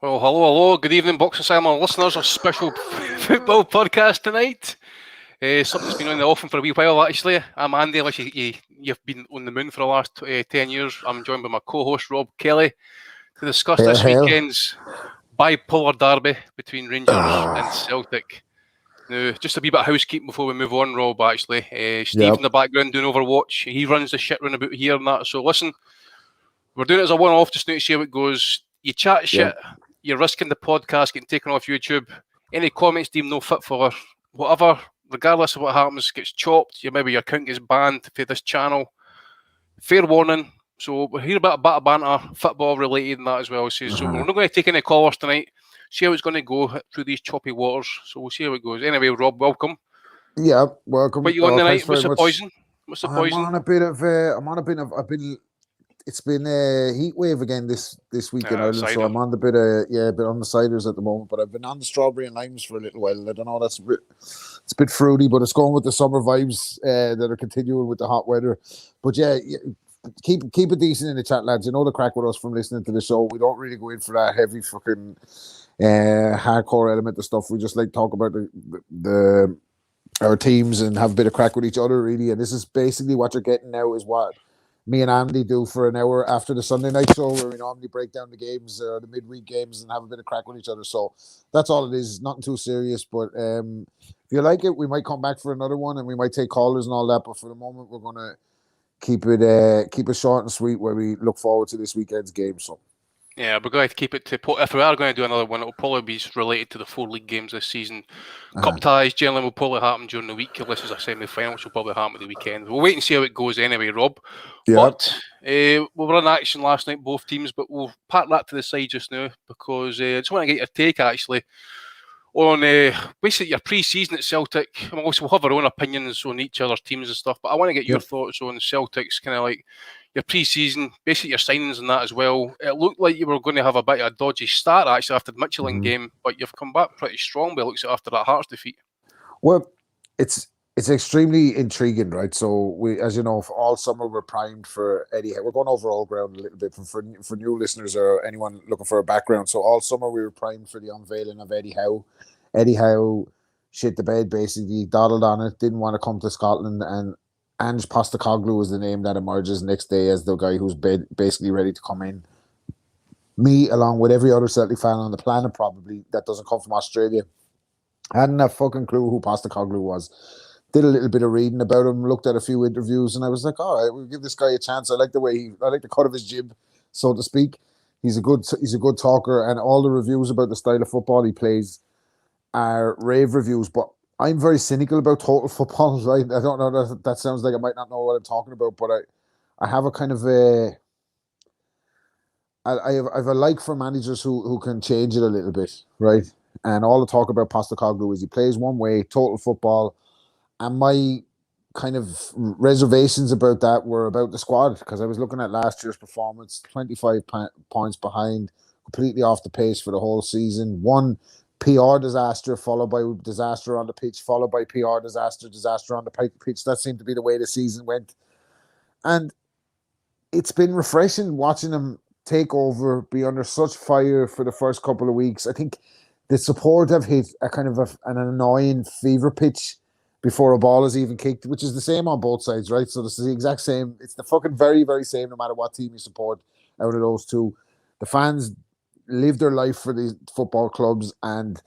Well, hello. Good evening, Boxing Simon listeners. A special football podcast tonight. Something that's been on the offing for a wee while, actually. I'm Andy, unless you've been on the moon for the last 10 years. I'm joined by my co-host, Rob Kelly, to discuss Hail, this hail. weekend's bipolar derby between Rangers and Celtic. Now, just a wee bit of housekeeping before we move on, Rob, actually. Steve in the background doing Overwatch. He runs the shit round about here and that. So listen, we're doing it as a one-off just now to see how it goes. You chat shit, you're risking the podcast getting taken off YouTube. Any comments deemed no fit for whatever, regardless of what happens, gets chopped. Maybe your account gets banned for this channel. Fair warning. So we'll hear a bit of banter, football related and that as well. So we're not going to take any callers tonight. See how it's going to go through these choppy waters. So we'll see how it goes. Anyway, Rob, welcome. Yeah, welcome. What you on tonight? What's the poison? What's the poison? It's been a heat wave again this week in Ireland, cider. So I'm on the bit on the ciders at the moment. But I've been on the strawberry and limes for a little while. I don't know, it's a bit fruity, but it's going with the summer vibes that are continuing with the hot weather. But yeah, keep it decent in the chat, lads. You know the crack with us from listening to the show. We don't really go in for that heavy fucking hardcore element of stuff. We just like talk about the our teams and have a bit of crack with each other, really. And this is basically what you're getting now, is what me and Andy do for an hour after the Sunday night show, where we normally break down the games, the midweek games, and have a bit of crack with each other. So that's all it is. Nothing too serious. But if you like it, we might come back for another one, and we might take callers and all that. But for the moment, we're gonna keep it short and sweet, where we look forward to this weekend's game. So. Yeah, we're going to keep it to... If we are going to do another one, it'll probably be related to the 4 league games this season. Cup ties generally will probably happen during the week, unless it's a semi-final, which will probably happen at the weekend. We'll wait and see how it goes anyway, Rob. Yeah. But we were in action last night, both teams, but we'll park that to the side just now, because I just want to get your take, actually, on basically your pre-season at Celtic. I mean, we'll have our own opinions on each other's teams and stuff, but I want to get your thoughts on Celtic's kind of like your pre-season, basically your signings and that as well. It looked like you were going to have a bit of a dodgy start actually after the Michelin game, but you've come back pretty strong by looks after that Hearts defeat. Well, it's extremely intriguing, right? So we, as you know, for all summer we're primed for Eddie Howe. We're going over all ground a little bit for new listeners or anyone looking for a background. So all summer we were primed for the unveiling of Eddie Howe. Eddie Howe shit the bed, basically, dawdled on it, didn't want to come to Scotland, and Ange Postecoglou was the name that emerges next day as the guy who's basically ready to come in. Me, along with every other Celtic fan on the planet, probably, that doesn't come from Australia, hadn't a fucking clue who Postecoglou was. Did a little bit of reading about him, looked at a few interviews, and I was like, all right, we'll give this guy a chance. I like the cut of his jib, so to speak. He's a good talker, and all the reviews about the style of football he plays are rave reviews, but I'm very cynical about total football, right? I don't know, that sounds like I might not know what I'm talking about, but I have a kind of I have a like for managers who can change it a little bit, right? And all the talk about Postecoglou is he plays one way, total football, and my kind of reservations about that were about the squad, because I was looking at last year's performance, 25 points behind, completely off the pace for the whole season. One PR disaster, followed by disaster on the pitch, followed by PR disaster on the pitch. That seemed to be the way the season went. And it's been refreshing watching him take over, be under such fire for the first couple of weeks. I think the support have hit a kind of an annoying fever pitch before a ball is even kicked, which is the same on both sides, right? So this is the exact same. It's the fucking very, very same no matter what team you support out of those two. The fans live their life for these football clubs, and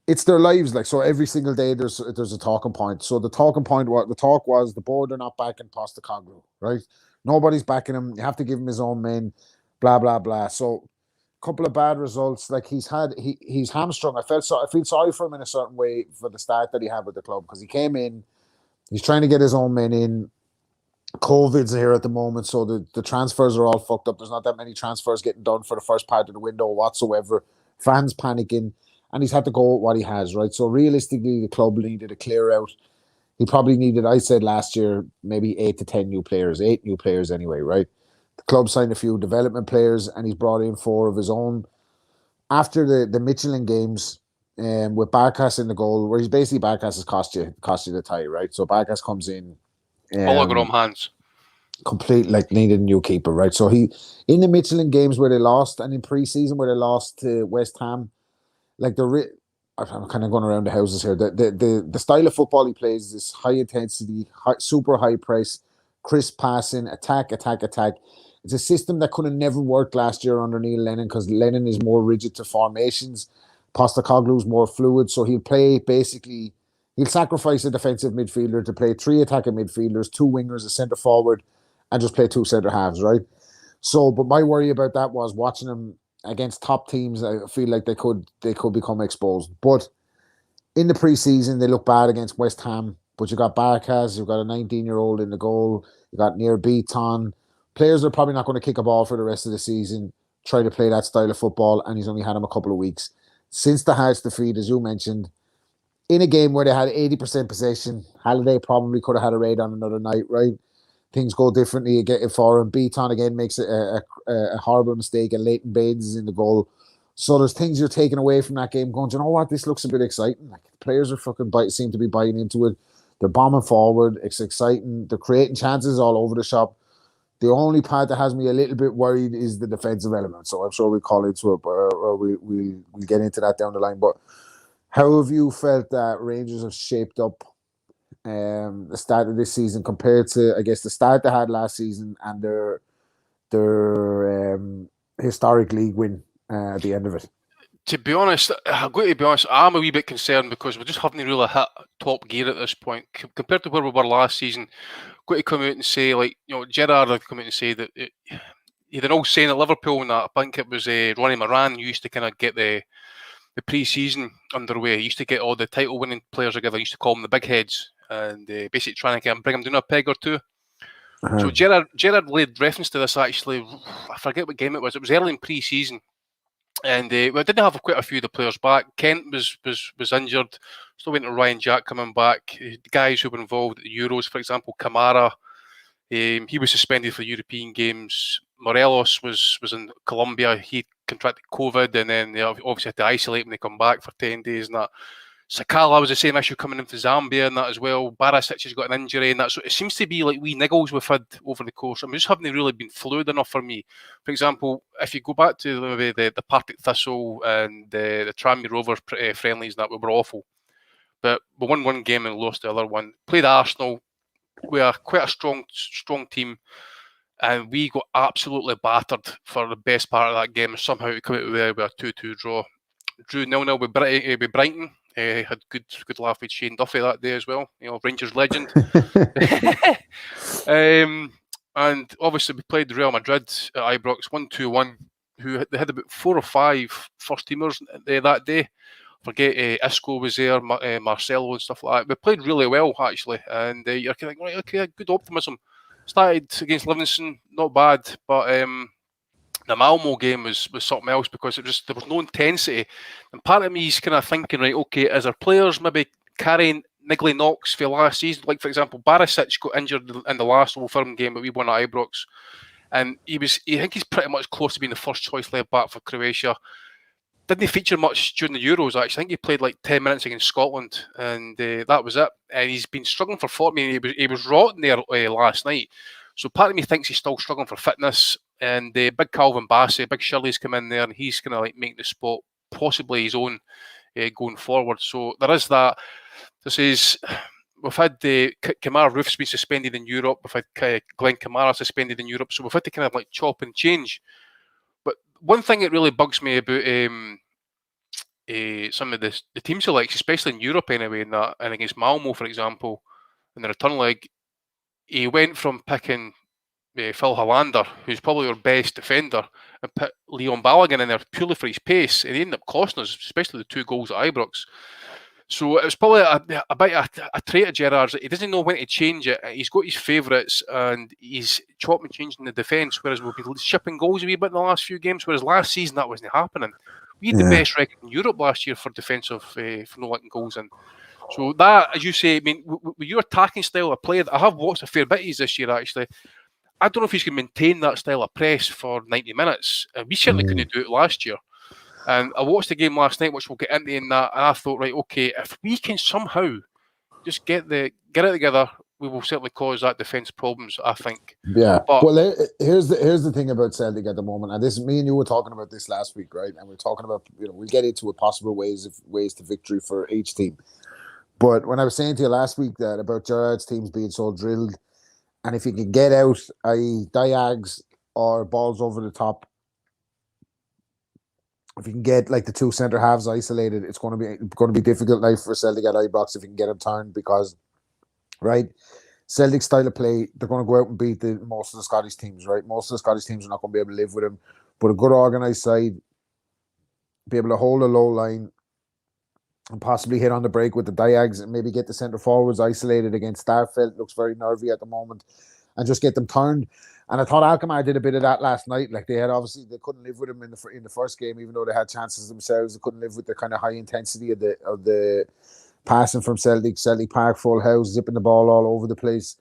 it's their lives. Like, so every single day there's a talking point. So the talk was the board are not backing Postecoglou, right? Nobody's backing him. You have to give him his own men, blah blah blah. So a couple of bad results. Like he's hamstrung. I feel sorry for him in a certain way for the start that he had with the club, because he came in, he's trying to get his own men in. COVID's here at the moment, so the transfers are all fucked up. There's not that many transfers getting done for the first part of the window whatsoever. Fans panicking, and he's had to go with what he has, right? So realistically, the club needed a clear out. He probably needed, I said last year, maybe 8 to 10 new players, 8 new players anyway, right? The club signed a few development players, and he's brought in 4 of his own. After the Michelin games, with Barkas in the goal, where he's basically Barkas has cost you the tie, right? So Barkas comes in. Hologram hands. complete like needed a new keeper, right? So he in the Michelin games where they lost and in pre-season where they lost to West Ham, like I'm kind of going around the houses here. The style of football he plays is high intensity, super high press, crisp passing, attack, attack, attack. It's a system that could have never worked last year under Neil Lennon because Lennon is more rigid to formations. Postacoglu's more fluid, so he'll play basically. He'll sacrifice a defensive midfielder to play three attacking midfielders, two wingers, a centre forward, and just play two centre halves, right? So, but my worry about that was watching him against top teams. I feel like they could become exposed. But in the preseason, they look bad against West Ham. But you got Barkas, you've got a 19-year-old in the goal, you got Near Beaton. Players are probably not going to kick a ball for the rest of the season, try to play that style of football, and he's only had him a couple of weeks. Since the Hearts defeat, as you mentioned, in a game where they had 80% possession, Halliday probably could have had a raid on another night, right? Things go differently again for him. Beaton again makes a horrible mistake, and Leighton Baines is in the goal. So there's things you're taking away from that game going, you know what, this looks a bit exciting. Like players are seem to be biting into it. They're bombing forward. It's exciting. They're creating chances all over the shop. The only part that has me a little bit worried is the defensive element. So I'm sure we'll call into it, or we'll get into that down the line. But how have you felt that Rangers have shaped up the start of this season compared to, I guess, the start they had last season and their historic league win at the end of it? To be honest, I'm going to be honest, I'm a wee bit concerned because we just haven't really hit top gear at this point. Compared to where we were last season, going to come out and say, like, Gerrard had come out and say that he had an old saying at Liverpool, and I think it was Ronnie Moran used to kind of get the pre-season underway. He used to get all the title-winning players together. He used to call them the big heads, and basically trying to bring them down a peg or two. Uh-huh. So Gerrard laid reference to this actually. I forget what game it was. It was early in pre-season, and we didn't have quite a few of the players back. Kent was injured. Still waiting on Ryan Jack coming back. The guys who were involved at the Euros, for example, Kamara, he was suspended for European games. Morelos was in Colombia. He contracted COVID, and then they obviously had to isolate when they come back for 10 days and that. Sakala was the same issue coming in for Zambia and that as well. Barisic has got an injury and that. So it seems to be like wee niggles we've had over the course. I mean, just haven't really been fluid enough for me. For example, if you go back to the Partick Thistle and the Tranmere Rovers friendlies, that were awful. But we won one game and lost the other one. Played Arsenal. We are quite a strong team. And we got absolutely battered for the best part of that game. And somehow we come out with a 2-2 draw. Drew 0-0 with Brighton. Had good laugh with Shane Duffy that day as well. Rangers legend. And obviously we played Real Madrid at Ibrox 1-2-1. They had about 4 or 5 first teamers that day. I forget Isco was there, Marcelo and stuff like that. We played really well actually, and you're kind of like, right, okay, good optimism. Started against Livingston, not bad, but the Malmo game was something else because there was no intensity. And part of me is kind of thinking, right, okay, as our players maybe carrying niggly knocks for last season, like for example, Barisic got injured in the last Old Firm game that we won at Ibrox, and I think he's pretty much close to being the first choice left back for Croatia. Didn't feature much during the Euros, actually. I think he played like 10 minutes against Scotland, and that was it. And he's been struggling for 40 minutes. He was rotten there last night. So part of me thinks he's still struggling for fitness. And big Calvin Bassey, big Shirley's come in there, and he's going to like make the spot possibly his own going forward. So there is that. This is... We've had Kamara Roof's been suspended in Europe. We've had Glenn Kamara suspended in Europe. So we've had to kind of like chop and change. But one thing that really bugs me about some of the team selects, especially in Europe anyway, and against Malmo, for example, in the return leg, he went from picking Phil Hollander, who's probably our best defender, and put Leon Balogun in there purely for his pace, and he ended up costing us, especially the 2 goals at Ibrox. So it was probably a bit a trait of Gerrard's that he doesn't know when to change it. He's got his favourites and he's chopping and changing the defence, whereas we'll be shipping goals a wee bit in the last few games, whereas last season that wasn't happening. We had the best record in Europe last year for defensive, for not letting goals in. So that, as you say, I mean, with your attacking style of play, I have watched a fair bit of his this year actually. I don't know if he's going to maintain that style of press for 90 minutes. We certainly couldn't do it last year. And I watched the game last night, which we'll get into in that, and I thought, right, okay, if we can somehow just get it together, we will certainly cause that defence problems, I think. Yeah. But Well, here's the thing about Celtic at the moment, and this me and you were talking about this last week, right? And we're talking about we'll get into it, possible ways to victory for each team. But when I was saying to you last week that about Gerrard's teams being so drilled, and if you can get out, i.e., diags or balls over the top, if you can get like the two centre halves isolated, it's going to be difficult now for Celtic at Ibrox if you can get them turned because, right, Celtic style of play, they're going to go out and beat most of the Scottish teams, right? Most of the Scottish teams are not going to be able to live with them, but a good organised side, be able to hold a low line and possibly hit on the break with the diags and maybe get the centre forwards isolated against Starfelt. Looks very nervy at the moment, and just get them turned. And I thought Alkmaar did a bit of that last night. Like they couldn't live with him in the first game, even though they had chances themselves. They couldn't live with the kind of high intensity of the passing from Celtic Park, full house, zipping the ball all over the place,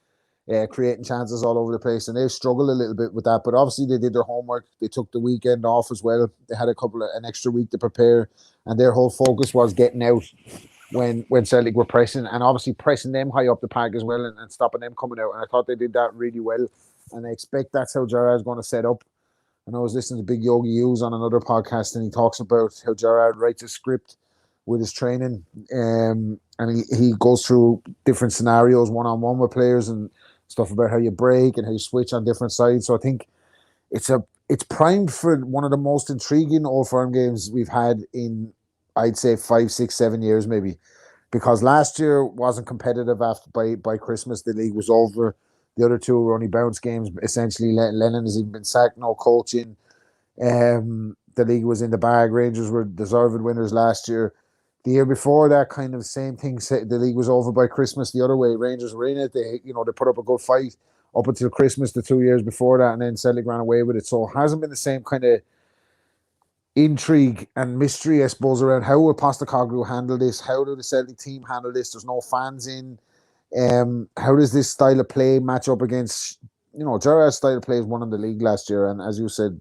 creating chances all over the place. And they struggled a little bit with that. But obviously they did their homework. They took the weekend off as well. They had an extra week to prepare, and their whole focus was getting out when Celtic were pressing, and obviously pressing them high up the park as well, and stopping them coming out. And I thought they did that really well. And I expect that's how Gerrard's going to set up. And I was listening to Big Yogi Hughes on another podcast, and he talks about how Gerrard writes a script with his training, and he goes through different scenarios one-on-one with players and stuff about how you break and how you switch on different sides. So I think it's primed for one of the most intriguing Old Firm games we've had in, I'd say, 5, 6, 7 years maybe, because last year wasn't competitive by Christmas. The league was over. The other two were only bounce games. Essentially, Lennon has even been sacked, no coaching. The league was in the bag. Rangers were deserved winners last year. The year before that, kind of same thing. The league was over by Christmas. The other way, Rangers were in it. They put up a good fight up until Christmas the 2 years before that, and then Celtic ran away with it. So it hasn't been the same kind of intrigue and mystery, I suppose, around how will Postecoglou handle this? How do the Celtic team handle this? There's no fans in. How does this style of play match up against, Gerrard's style of play is one in the league last year, and as you said,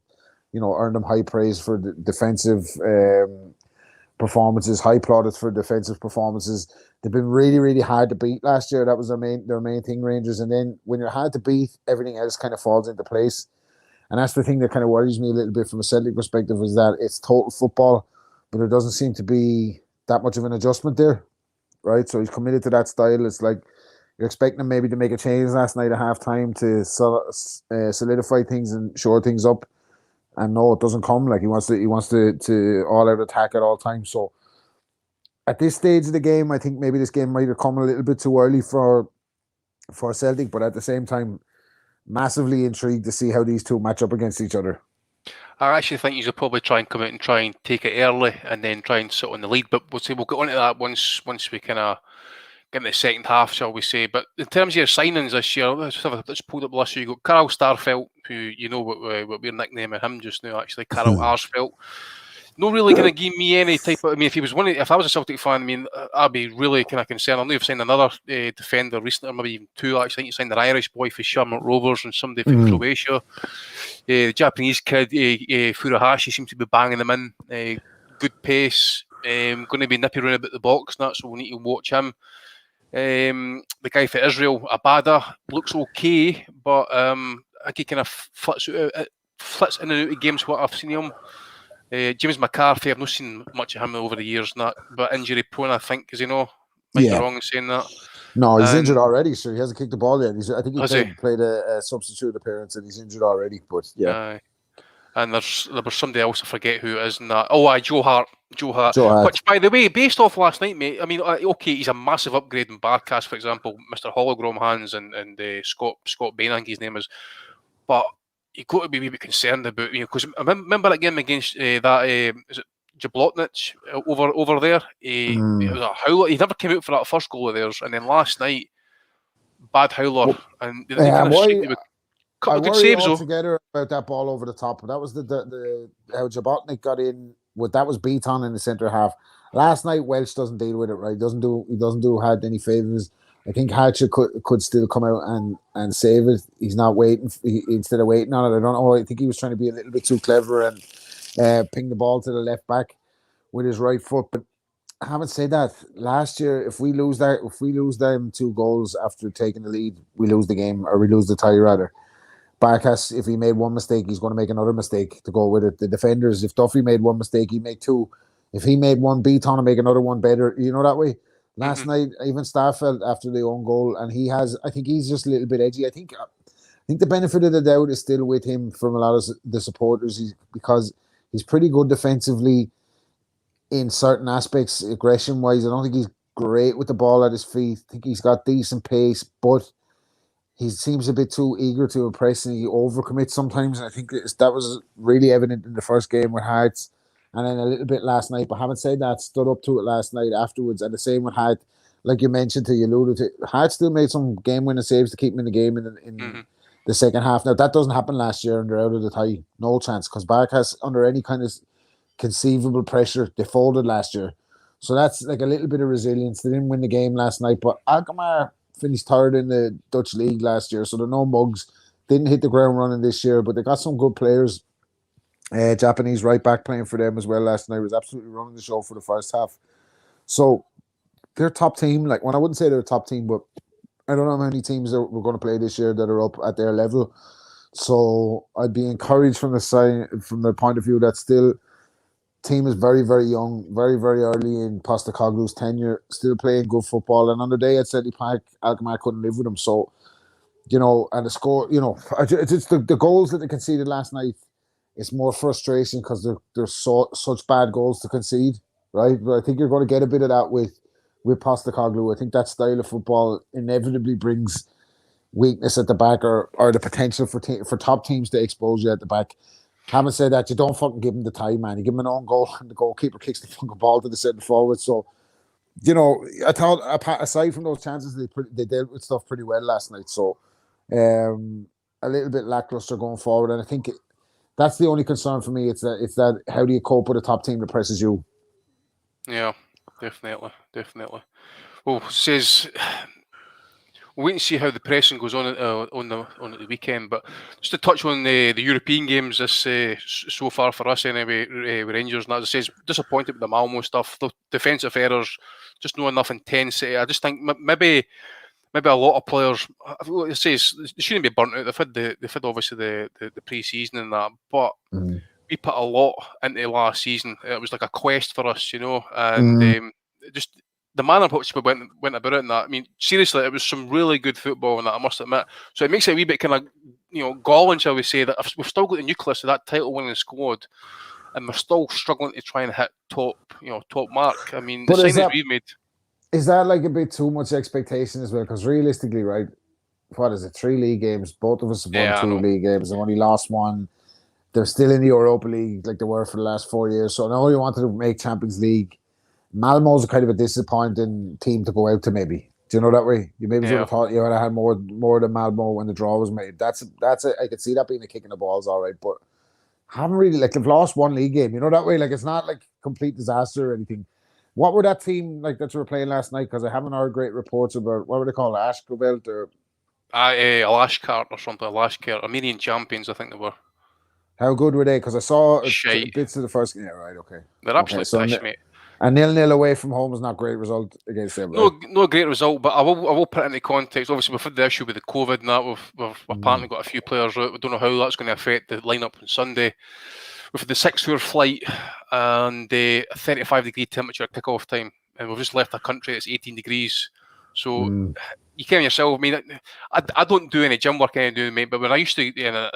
earned them high praise for the defensive performances, high plaudits for defensive performances. They've been really, really hard to beat last year. That was their main thing, Rangers. And then when you're hard to beat, everything else kind of falls into place. And that's the thing that kind of worries me a little bit from a Celtic perspective, is that it's total football, but there doesn't seem to be that much of an adjustment there, right? So he's committed to that style. It's like you're expecting him maybe to make a change last night at halftime to solidify things and shore things up. And no, it doesn't come. Like he wants to all out attack at all times. So at this stage of the game, I think maybe this game might have come a little bit too early for Celtic, but at the same time, massively intrigued to see how these two match up against each other. I actually think you'll probably try and come out and try and take it early and then try and sit on the lead. But we'll get onto that once we kind of get in the second half, shall we say. But in terms of your signings this year, let's pull up the list. You've got Carl Starfelt, who what we're nicknaming him just now, actually, Carl Arsfelt. Not really going to give me any type of. I mean, if I was a Celtic fan, I mean, I'd be really kind of concerned. I know you've signed another defender recently, or maybe even two. Actually, I think you signed an Irish boy for Shamrock Rovers and somebody from Croatia. The Japanese kid, Furuhashi, seems to be banging them in. Good pace. Going to be nippy around about the box, and that, so we'll need to watch him. The guy for Israel, Abada, looks okay, but I think he kind of flits in and out of games. What I've seen him. James McCarthy, I've not seen much of him over the years, and that, but injury prone, I think, is he no? Might be wrong in saying that. No, he's injured already, so he hasn't kicked the ball yet. I think he played a substitute appearance, and he's injured already. But yeah. And there was somebody else, I forget who it is, in that. Oh, Joe Hart. Which, by the way, based off last night, mate, I mean, okay, he's a massive upgrade in Barcast, for example, Mr. Hologram Hands and Scott Bain, I think his name is. But you've got to be a wee bit concerned about, because I remember that game against is it Jablotnich over there? It was a howler. He never came out for that first goal of theirs, and then last night, bad howler, and they kind of streaked with a couple of good saves. Altogether about that ball over the top. That was the how Jablotnik got in. That was Beaton in the centre half. Last night, Welsh doesn't deal with it right. He doesn't do Hart any favours. I think Hatcher could still come out and save it. He's not waiting. Instead of waiting on it, I don't know. I think he was trying to be a little bit too clever and ping the ball to the left back with his right foot. But I haven't said that. Last year, if we lose them 2 goals after taking the lead, we lose the game, or we lose the tie rather. Barkas, if he made one mistake, he's going to make another mistake to go with it. The defenders, if Duffy made one mistake, he'd make two. If he made one, Beaton will make another one better. You know that way. Last night, even Starfelt after the own goal, and I think he's just a little bit edgy. I think the benefit of the doubt is still with him from a lot of the supporters, because he's pretty good defensively in certain aspects, aggression wise. I don't think he's great with the ball at his feet. I think he's got decent pace, but he seems a bit too eager to impress, and he overcommits sometimes. And I think that was really evident in the first game with Hearts, and then a little bit last night. But having said that, stood up to it last night afterwards, and the same with Hart. Like you mentioned, you alluded to, Hart still made some game-winning saves to keep him in the game in the second half. Now that doesn't happen last year, and they're out of the tie, no chance, because Barkas under any kind of conceivable pressure, they folded last year. So that's like a little bit of resilience. They didn't win the game last night, but Alkmaar finished third in the Dutch league last year, so they're no mugs. Didn't hit the ground running this year, but they got some good players. Japanese right back playing for them as well last night, was absolutely running the show for the first half. So they're top team. Like, when I wouldn't say they're a top team, but I don't know how many teams that we're going to play this year that are up at their level. So I'd be encouraged from the point of view that still team is very, very young, very, very early in Postecoglou's tenure, still playing good football. And on the day at Celtic Park, Alkmaar couldn't live with them. So, and the score, it's the goals that they conceded last night. It's more frustration because they're such bad goals to concede, right? But I think you're going to get a bit of that with Postecoglou. I think that style of football inevitably brings weakness at the back, or the potential for top teams to expose you at the back. Having said that, you don't fucking give him the time, man. You give him an own goal, and the goalkeeper kicks the fucking ball to the centre forward. So, I thought, aside from those chances, they dealt with stuff pretty well last night. So, a little bit lackluster going forward, and I think that's the only concern for me. It's that how do you cope with a top team that presses you? Yeah, definitely. Well, says we'll wait and see how the pressing goes on the weekend. But just to touch on the European games this so far for us anyway, with Rangers, and as I says, disappointed with the Malmo stuff. The defensive errors, just not enough intensity. I just think maybe a lot of players, it says, they shouldn't be burnt out. They've had obviously the pre-season and that, but we put a lot into last season. It was like a quest for us, and just the manner in which we went about it and that. I mean, seriously, it was some really good football and that, I must admit. So it makes it a wee bit kind of, galling, shall we say, that we've still got the nucleus of that title-winning squad, and we're still struggling to try and hit top mark. I mean, the signings we've made. Is that like a bit too much expectation as well? Because realistically, right, what is it? 3 league games. Both of us have won 2 league games. They only lost one. They're still in the Europa League like they were for the last 4 years. So I know you wanted to make Champions League. Malmo's kind of a disappointing team to go out to, maybe. Do you know that way? You maybe would have thought you would have had more than Malmo when the draw was made. That's I could see that being a kick in the balls, all right, but haven't really, like, they've lost 1 league game. You know that way? Like, it's not like complete disaster or anything. What were that team like that you were playing last night? Because I haven't heard great reports about, what were they called, Ashkobelt or Alashkart or something. Alashkart, Armenian champions, I think they were. How good were they? Because I saw bits of the first game. Yeah, right, okay. They're absolutely pish, mate. A 0-0 away from home is not a great result against them, right? No great result, but I will put it into context. Obviously, we've had the issue with the COVID and that. We've apparently got a few players out. We don't know how that's going to affect the lineup on Sunday. We've had the 6-hour flight and a 35-degree temperature at kick-off time, and we've just left the country. It's 18 degrees. So you can yourself. I mean, I don't do any gym work anymore, mate. But when I used to, I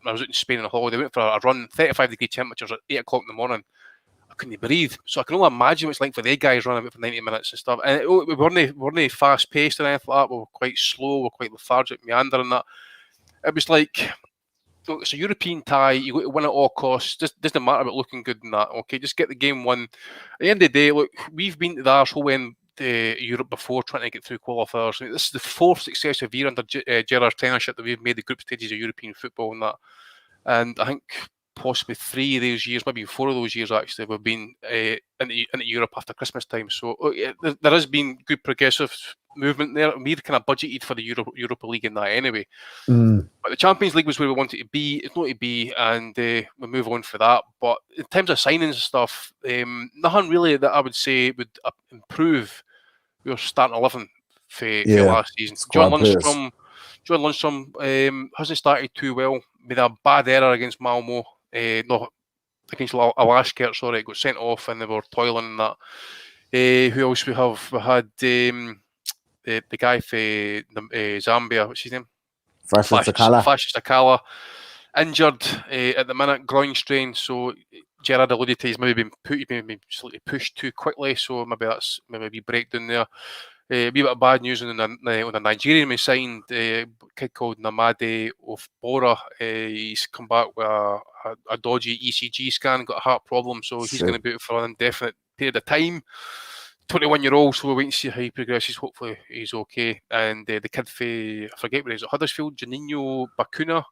was out in Spain on a holiday. I went for a run. 35-degree temperatures at 8 o'clock in the morning. I couldn't breathe. So I can only imagine what it's like for the guys running about for 90 minutes and stuff. And we weren't fast paced or anything like that. We were quite slow. We were quite lethargic, meandering that. It was like, look, it's a European tie. You got to win at all costs. Just doesn't matter about looking good and that. Okay, just get the game won. At the end of the day, look, we've been to the arsehole end Europe before trying to get through qualifiers. I mean, this is the 4th successive year under Gerrard's tenureship that we've made the group stages of European football and that. And I think possibly 3 of those years, maybe 4 of those years actually, we've been into Europe after Christmas time. So there has been good progressive movement there. We're kind of budgeted for the Europa League in that anyway. But the Champions League was where we wanted to be. It's not to be, and we move on for that. But in terms of signings and stuff, nothing really that I would say would improve your starting 11 for last season. John Lundstrom hasn't started too well. Made a bad error against Malmo. No, against Alaskert, sorry, got sent off and they were toiling in that. Who else we have? We had the guy for Zambia, what's his name? Fashion Sakala. Injured at the minute, groin strain. So Gerrard alluded to he's maybe been slightly pushed too quickly. So maybe that's maybe a wee breakdown there. A wee bit of bad news on the Nigerian we signed, a kid called Namade Ofbora. He's come back with a dodgy ECG scan, got a heart problem, so he's going to be out for an indefinite period of time. 21-year-old, so we'll wait and see how he progresses. Hopefully he's okay. And the kid for, I forget where he is, at Huddersfield, Juninho Bacuna.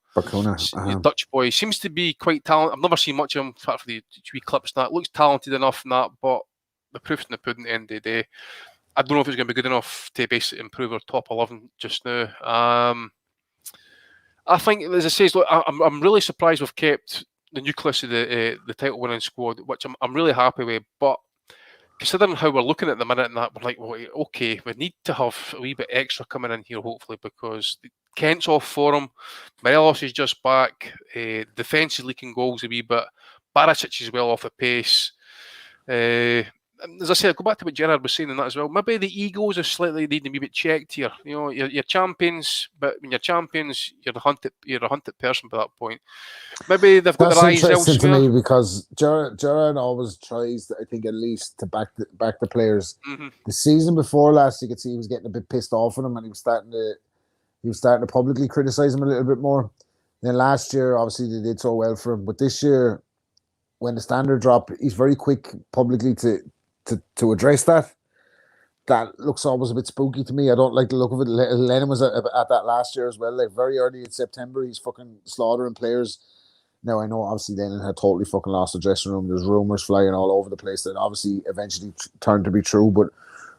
Dutch boy. Seems to be quite talented. I've never seen much of him, apart from the wee clips and that. Looks talented enough and that, but the proof's in the pudding at the end of the day. I don't know if it's going to be good enough to basically improve our top 11 just now. I think, as I say, look, I'm really surprised we've kept the nucleus of the title-winning squad, which I'm really happy with, but considering how we're looking at the minute and that, we're like, well, okay, we need to have a wee bit extra coming in here, hopefully, because Kent's off for him. Morelos is just back. Defence is leaking goals a wee bit. Barisic is well off the pace. As I said, go back to what Gerrard was saying in that as well. Maybe the egos are slightly needing a wee bit checked here. You know, you're champions, but when you're champions, you're a hunted person by that point. Maybe they've got their eyes elsewhere. That's interesting to me because Gerrard always tries, I think, at least to back the players. Mm-hmm. The season before last, you could see he was getting a bit pissed off with him, and he was starting to publicly criticise him a little bit more. Then last year, obviously, they did so well for him, but this year, when the standard dropped, he's very quick publicly to address that. That looks always a bit spooky to me. I don't like the look of it. Lennon was at that last year as well. Like very early in September, he's fucking slaughtering players. Now, I know obviously Lennon had totally fucking lost the dressing room. There's rumours flying all over the place that obviously eventually turned to be true. But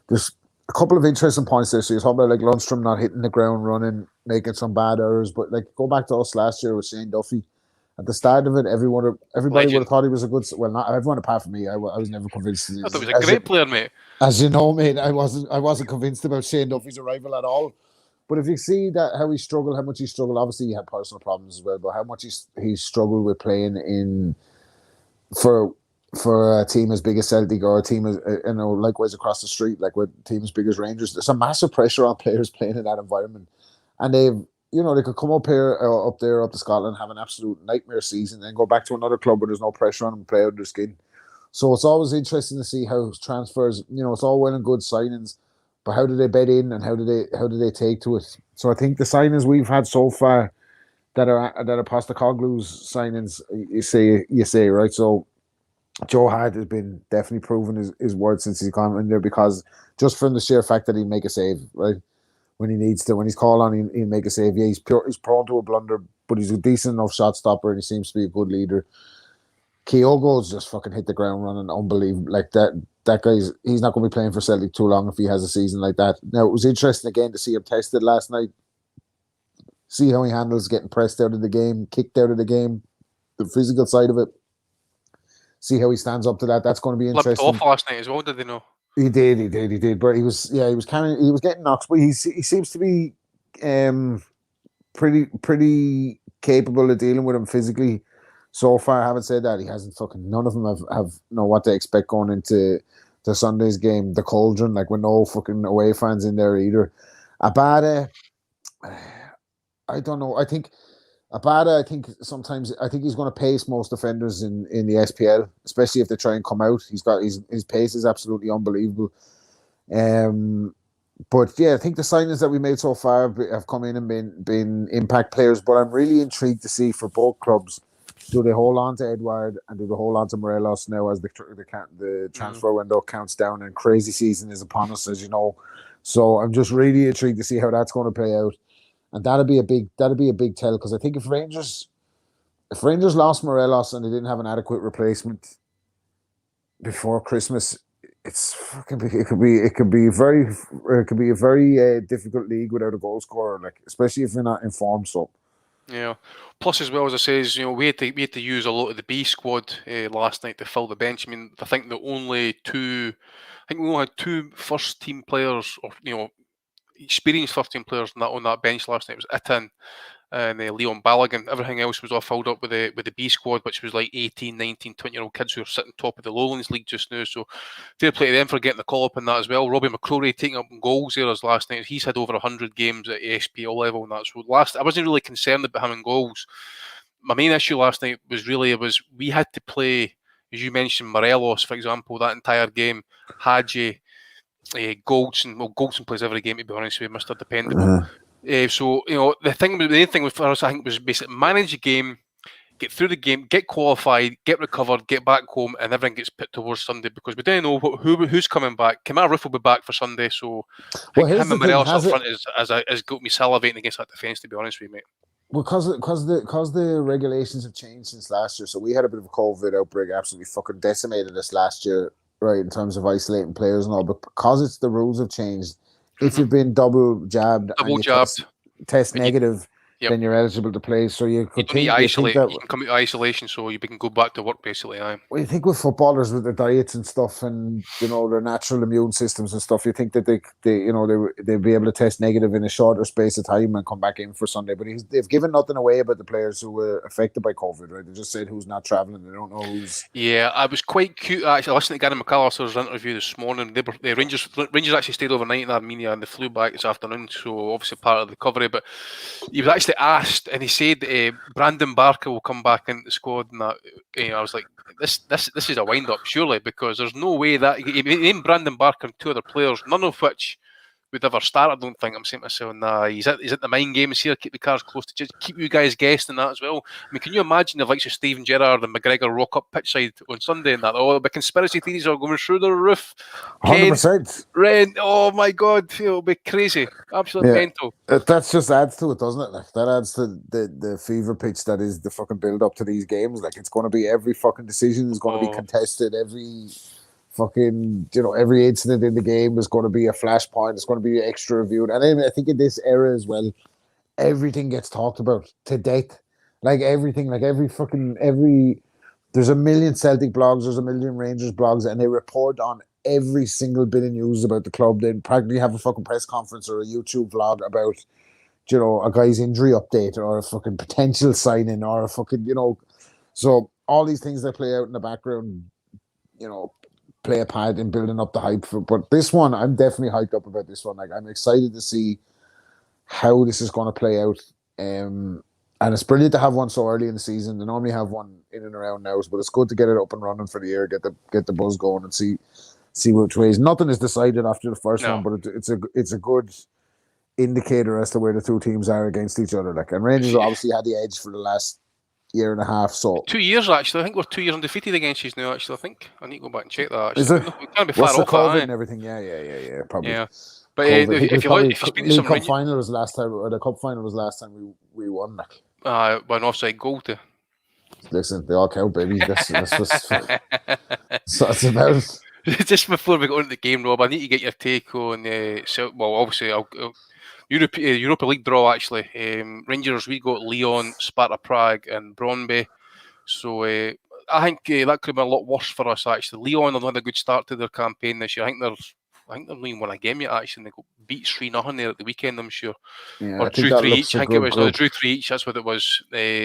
there's a couple of interesting points there. So you're talking about like Lundstrom not hitting the ground running, making some bad errors. But like go back to us last year with Shane Duffy. At the start of it, everybody would have thought he was a good. Well, not everyone apart from me. I was never convinced. I thought he was a great player, mate. As you know, mate, I wasn't convinced about Shane Duffy's arrival at all. But if you see that how much he struggled. Obviously, he had personal problems as well. But how much he struggled with playing in for a team as big as Celtic or a team as likewise across the street, like with a team as big as Rangers. There's a massive pressure on players playing in that environment, and they could come up to Scotland, have an absolute nightmare season, and go back to another club where there's no pressure on them, play out their skin. So it's always interesting to see how transfers. It's all well and good signings, but how do they bed in and how do they take to it? So I think the signings we've had so far that are Postecoglou's signings, you say right. So Joe Hart has been definitely proven his word since he's come in there, because just from the sheer fact that he'd make a save, right? When he needs to, when he's called on, he'll make a save. Yeah, he's prone to a blunder, but he's a decent enough shot stopper and he seems to be a good leader. Kyogo's just fucking hit the ground running, unbelievable. Like that he's not going to be playing for Celtic too long if he has a season like that. Now, it was interesting again to see him tested last night. See how he handles getting pressed out of the game, kicked out of the game, the physical side of it. See how he stands up to that. That's going to be interesting. Flipped off last night as well, did they know? He did. But he was getting knocks, but he seems to be pretty capable of dealing with him physically. So far, having said that, he hasn't fucking. None of them have know what to expect going into the Sunday's game, the Cauldron, like with no fucking away fans in there either. Abada, I don't know. I think Abada, sometimes he's going to pace most defenders in the SPL, especially if they try and come out. He's got his pace is absolutely unbelievable. But yeah, I think the signings that we made so far have come in and been impact players. But I'm really intrigued to see for both clubs, do they hold on to Edouard and do they hold on to Morelos now as the transfer window counts down and crazy season is upon us, as you know. So I'm just really intrigued to see how that's going to play out. And that'll be a big tell, because I think if Rangers if Rangers lost Morelos and they didn't have an adequate replacement before Christmas, it's fucking. It could be a very difficult league without a goal scorer, like especially if you're not in form. So Yeah. Plus, as well as I says, we had to use a lot of the B squad last night to fill the bench. I mean, I think we only had two first team players, or experienced first team players on that bench last night. It was Itin and Leon Balogun. Everything else was all filled up with the B squad, which was like 18, 19, 20-year-old kids who are sitting top of the Lowlands League just now. So fair play to them for getting the call up in that as well. Robbie McCrory taking up goals there as last night. He's had over 100 games at SPL level and that. So I wasn't really concerned about him in goals. My main issue last night was we had to play, as you mentioned, Morelos, for example, that entire game. Hadji, Goldson. Well, Goldson plays every game, to be honest with you, Mr. Dependable. So the main thing for us, I think, was basically manage the game, get through the game, get qualified, get recovered, get back home, and everything gets put towards Sunday because we don't know who's coming back. Kamara Riff will be back for Sunday, so I think him and Morelos up front has got me salivating against that defence, to be honest with you, mate. Well, because the regulations have changed since last year, so we had a bit of a COVID outbreak, absolutely fucking decimated us last year, right, in terms of isolating players and all. But because the rules have changed, if you've been double jabbed and you test negative, then you're eligible to play. So you could think isolate. You can come out of isolation, so you can go back to work basically. Well, you think with footballers with their diets and stuff, and their natural immune systems and stuff, you think that they'd be able to test negative in a shorter space of time and come back in for Sunday. But they've given nothing away about the players who were affected by COVID, right? They just said who's not travelling. They don't know who's. Yeah, I was quite cute actually. Listening to Gary McAllister's interview this morning, the Rangers actually stayed overnight in Armenia and they flew back this afternoon, so obviously part of the recovery. But he was actually asked, and he said Brandon Barker will come back into the squad, and that. I was like, this is a wind up, surely, because there's no way that he named Brandon Barker and two other players, none of which would ever start. I don't think. I'm saying to myself, nah, he's at the mind games here. Keep the cards close to just keep you guys guessing that as well. I mean, can you imagine the likes of Steven Gerrard and McGregor rock up pitch side on Sunday and that? Oh, the conspiracy theories are going through the roof. 100%. Ren, oh my God, it'll be crazy, absolutely mental. That just adds to it, doesn't it? Like that adds to the fever pitch that is the fucking build up to these games. Like it's going to be every fucking decision is going to be contested. Every fucking, every incident in the game is going to be a flashpoint. It's going to be extra reviewed. And then I think in this era as well, everything gets talked about to death. Like everything, like there's a million Celtic blogs, there's a million Rangers blogs, and they report on every single bit of news about the club. They practically have a fucking press conference or a YouTube vlog about, a guy's injury update or a fucking potential signing or a fucking, so all these things that play out in the background, play a part in building up the hype for. But this one, I'm definitely hyped up about this one. Like I'm excited to see how this is going to play out. And it's brilliant to have one so early in the season. They normally have one in and around now, but it's good to get it up and running for the year, get the buzz going, and see which ways. Nothing is decided after the first one, but it's a good indicator as to where the two teams are against each other. Like, and Rangers obviously had the edge for the last year and a half. So 2 years actually. I think we're 2 years undefeated against you now. Actually, I think I need to go back and check that. Actually, is it? We can't be far off COVID and everything. Yeah, probably. Yeah. But if you speak to some Cup final was last time, or the cup final was last time we won. Like, an offside goal to. Listen, they all count, baby. That's about. Just before we go into the game, Rob, I need to get your take on obviously Europa League draw actually. Rangers, we got Lyon, Sparta Prague, and Brøndby. So I think that could have been a lot worse for us actually. Lyon have had a good start to their campaign this year. I think they've not even won a game yet actually. And they got beat 3-0 there at the weekend, I'm sure. Yeah, or drew 3 each. I think it was. No, they drew 3 each. That's what it was.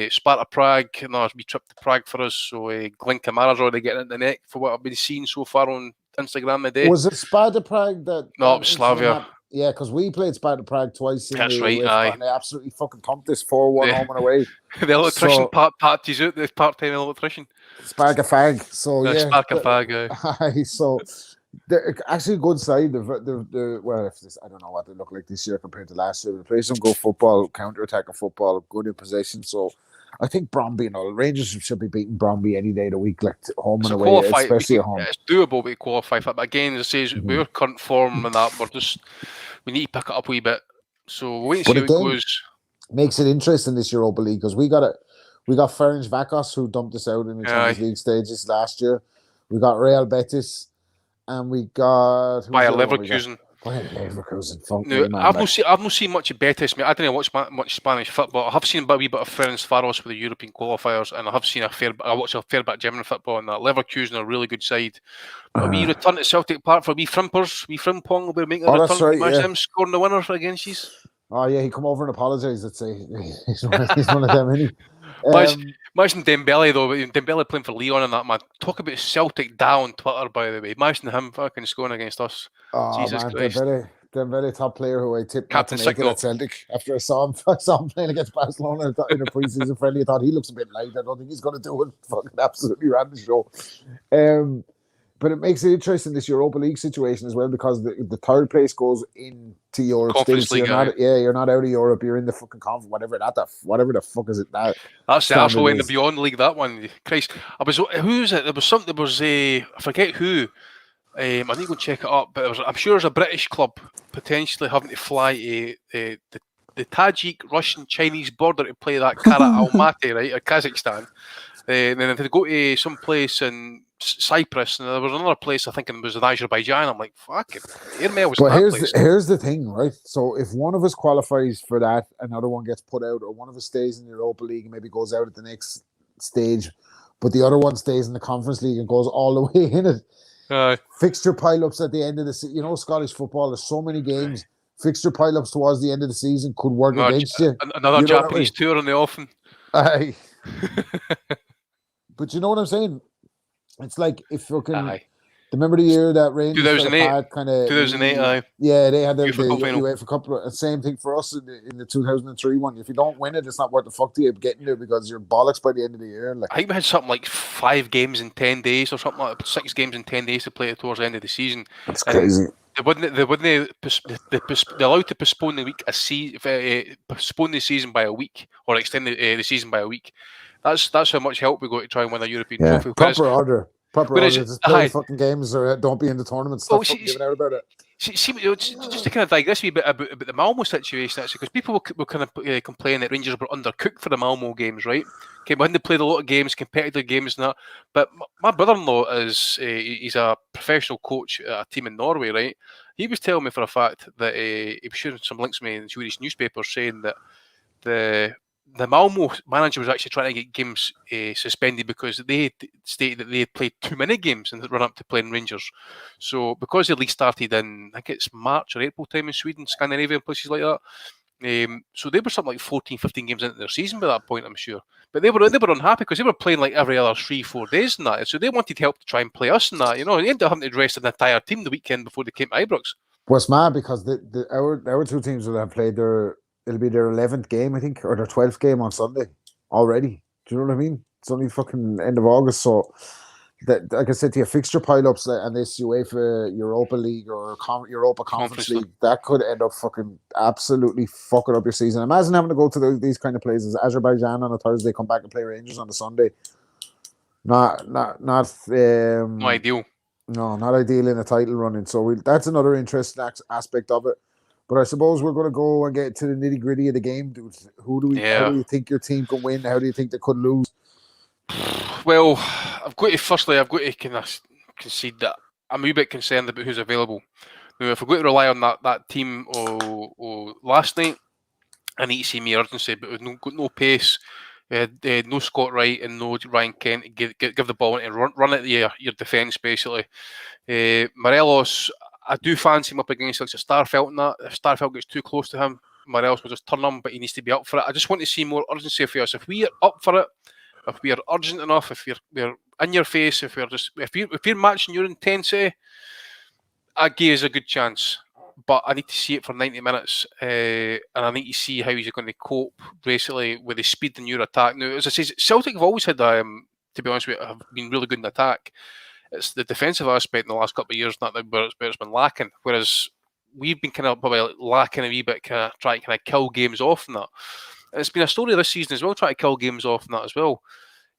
Sparta Prague. We tripped to Prague for us. So Glenn Kamara's already getting in the neck for what I've been seeing so far on Instagram today. Was it Sparta Prague that? No, it was Slavia. Yeah, because we played Sparta Prague twice. That's right. Aye. And they absolutely fucking thumped this 4-1 home and away. The electrician parties out. The part-time electrician. Sparta Fag. So yeah. Sparta Fag. Aye. So. They're actually a good side. I don't know what they look like this year compared to last year. They play some good football, counter-attacking football, good in possession. So I think Brøndby and all Rangers should be beating Brøndby any day of the week, like home and away, especially at home. It's doable to qualify for it. But again, as I say, we're current form and that we need to pick it up a wee bit. So we'll wait and see how it goes. Makes it interesting this Europa League because we got We got Ferencváros, who dumped us out in the Champions League stages last year. We got Real Betis, and we got Bayer Leverkusen. Bayer Leverkusen, fuck No, me, man. I've not seen much of Betis, mate. I don't watch much Spanish football. I have seen a wee bit of Ferencváros with the European qualifiers, and I have seen I watch a fair bit of German football, and that Leverkusen are a really good side. But we return to Celtic Park for wee Frimpers, wee Frimpong will be making a return. That's right, imagine him scoring the winner against you. Oh yeah, he come over and apologise. Let's say he's one of them, isn't he? Imagine Dembele though. Dembele playing for Leon and that, man. Talk about Celtic down Twitter, by the way. Imagine him fucking scoring against us. Oh Jesus man, Christ. Dembele, top player who I tipped not to make it at Celtic after I saw him playing against Barcelona in a pre-season friendly. I thought he looks a bit light. I don't think he's going to do it. Fucking absolutely ran the show. But it makes it interesting, this Europa League situation as well, because the third place goes into Europe. Conference League, you're not out of Europe. You're in the fucking conference, whatever the fuck is it now? That's the actual in the Beyond League. That one, Christ. Who is it? There was something. There was I forget who. I need to go check it up. But I'm sure there's a British club potentially having to fly the Tajik, Russian, Chinese border to play that Kara Almaty, right, or Kazakhstan. And then if they go to some place in Cyprus, and there was another place I think it was in Azerbaijan. I'm like, fuck it. But here's the thing, right? So if one of us qualifies for that, another one gets put out, or one of us stays in the Europa League and maybe goes out at the next stage, but the other one stays in the Conference League and goes all the way in it. Fixture pile-ups at the end of the season. Scottish football, there's so many games. Fixture pile-ups towards the end of the season could work against you. Another Japanese tour in the offing. Aye. But you know what I'm saying? It's like if fucking remember the year that Rangers 2008 2008 yeah, they had the UEFA Cup. Same thing for us in the 2003 one. If you don't win it, it's not worth the fuck to you getting there because you're bollocks by the end of the year. I think we had something like 5 games in 10 days or something like that, 6 games in 10 days to play towards the end of the season. That's crazy. They allowed to postpone the season by a week or extend the season by a week. That's how much help we got to try and win a European trophy. Proper order. Just play fucking games or don't be in the tournament. Stop giving out about it. Just to kind of digress a bit about the Malmo situation, actually, because people will kind of complain that Rangers were undercooked for the Malmo games, right? Okay, when they played a lot of games, competitive games and that. But my brother-in-law he's a professional coach at a team in Norway, right? He was telling me for a fact that he was sharing some links with me in Swedish newspapers saying that the Malmo manager was actually trying to get games suspended because they stated that they had played too many games in the run-up to playing Rangers. So because the league started in, I think it's March or April time in Sweden, Scandinavia, places like that. So they were something like 14, 15 games into their season by that point, I'm sure. But they were unhappy because they were playing like every other 3-4 days and that. So they wanted help to try and play us and that. They ended up having to rest an entire team the weekend before they came to Ibrox. Well, it's mad because our two teams will have played it'll be their 11th game, I think, or their 12th game on Sunday already. Do you know what I mean? It's only fucking end of August. So, like I said to you, fixture pile-ups and this UEFA Europa League or Europa Conference League, that could end up fucking absolutely fucking up your season. Imagine having to go to these kind of places. Azerbaijan on a Thursday, come back and play Rangers on a Sunday. Not ideal. No, not ideal in a title running. So that's another interesting aspect of it. But I suppose we're going to go and get to the nitty gritty of the game, dude. How do you think your team can win? How do you think they could lose? Well, I've got to kind of concede that I'm a wee bit concerned about who's available. Now, if we're going to rely on that team last night, I need to see more urgency, but with no pace, no Scott Wright and no Ryan Kent to give the ball and run at your defence, basically. Morelos, I do fancy him up against like Starfelt and that. If Starfelt gets too close to him, Morelos will just turn him, but he needs to be up for it. I just want to see more urgency for us. If we are up for it, if we are urgent enough, if we're in your face, if you're matching your intensity, I give us a good chance. But I need to see it for 90 minutes, and I need to see how he's going to cope, basically, with the speed in your attack. Now, as I say, Celtic have always had, to be honest with you, have been really good in attack. It's the defensive aspect in the last couple of years where it's been lacking, whereas we've been kind of probably lacking a wee bit, kind of trying to kind of kill games off in that. And it's been a story this season as well, trying to kill games off in that as well.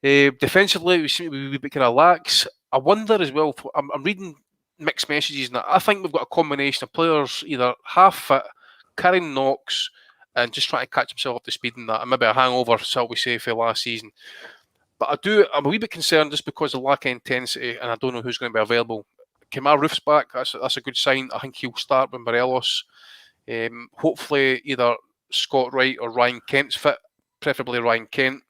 Defensively, we seem to be a wee bit kind of lax. I wonder as well, I'm reading mixed messages, and I think we've got a combination of players either half fit, carrying knocks, and just trying to catch himself up to speed in that, and maybe a hangover, shall we say, for last season. But I'm a wee bit concerned just because of lack of intensity, and I don't know who's going to be available. Kemar Roof's back. That's a good sign. I think he'll start with Morelos. Hopefully, either Scott Wright or Ryan Kent's fit, preferably Ryan Kent.